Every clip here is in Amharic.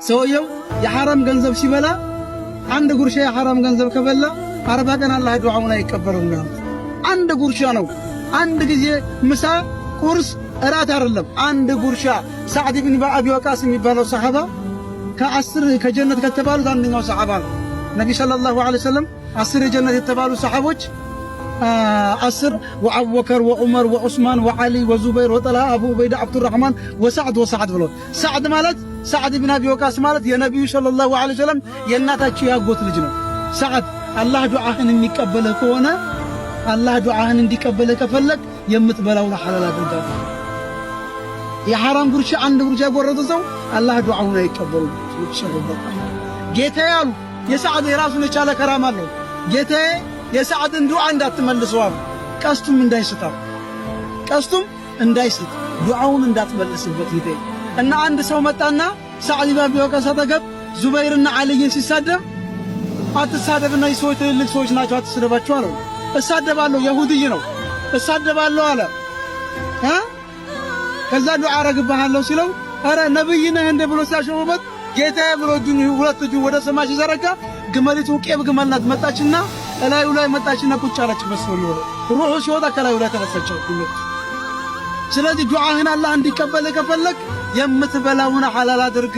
ሰውየው የሐራም ገንዘብ ሲበላ አንድ ጉርሻ የሐራም ገንዘብ ከበላ 40 ቀን አላህ ዱዓውን አይቀበልም ነው። አንድ ጉርሻ ነው። አንድ ጊዜ ምሳ፣ ቁርስ፣ እራት አይደለም። አንድ ጉርሻ። ሰዓድ ኢብኑ አቢ ወቃስ የሚባለው ሰሃባ ከ10 ከጀነት ከተባሉት አንደኛው ሰሃባ ነው። ነብዩ ሰለላሁ ዐለይሂ ወሰለም 10 የጀነት የተባሉ ሰሃቦች 10 ወአቡበከር ወዑመር ወዑስማን ወዓሊ ወዙበይር ወጠልሃ አቡ ዑበይዳ አብዱራህማን ወሰዓድ ብሎ ሰዓድ ማለት ሰዓድ ኢብኑ አቢ ወቃስ ማለት የነብዩ ሰለላሁ ዐለይሂ ወሰለም የእናታቸው ያጎት ልጅ ነው። ሰዓድ አላህ ዱዓህን የሚቀበልህ ከሆነ አላህ ዱዓህን እንዲቀበልህ ከፈለግ የምትበላውን ሐላል አድርገህ። የሐራም ጉርሻ አንድ ጉርሻ የጎረሰ ሰው አላህ ዱዓውን አይቀበሉም። ጌታዬ አሉ የሰዓድ የራሱን የቻለ ከራማ አለው። ጌታዬ የሰዓድን ዱዓ እንዳትመልሰው አሉ። ቀስቱም እንዳይስት ዱዓውን እንዳትመልስበት ጌታዬ። እና አንድ ሰው መጣና ሰዓድ ኢብኑ አቢ ወቃስ አጠገብ ዙበይርና ዓሊይን ሲሳደብ አትሳደብና ሰዎች ትልልቅ ሰዎች ናቸው አትስደባቸው አለው። እሳደባለሁ የሁዲይ ነው እሳደባለሁ አለ። ከዛ ዱዓ አረግብሃለሁ ሲለው አረ ነብይ ነህ እንደ ብሎ ሲያሾመበት ጌታዬ ብሎ ሁለት እጁን ወደ ሰማይ ሲዘረጋ ግመሊቱ ቄብ ግመል ናት መጣችና እላዩ ላይ መጣችና ቁጭ አለች። መስሎኝ ሩሁ ሲወጣ ከላዩ ላይ ተነሳች። ስለዚህ ዱዓህን አላህ እንዲቀበል ከፈለክ የምትበላውን ሐላል አድርግ።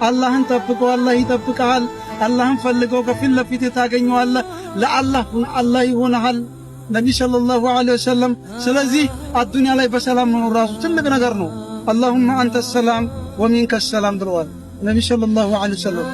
አላህን ጠብቀው፣ አላህ ይጠብቅሃል። አላህን ፈልገው ከፊት ለፊት ታገኘዋለህ። ለአላህ ይሆንሃል ነብዩ ሰለላሁ ዐለይሂ ወሰለም። ስለዚህ አዱንያ ላይ በሰላም መኖር ራሱ ትልቅ ነገር ነው። አላሁመ አንተ ሰላም ወሚንከ ሰላም ብለዋል ነብዩ ሰለላሁ ዐለይሂ ወሰለም።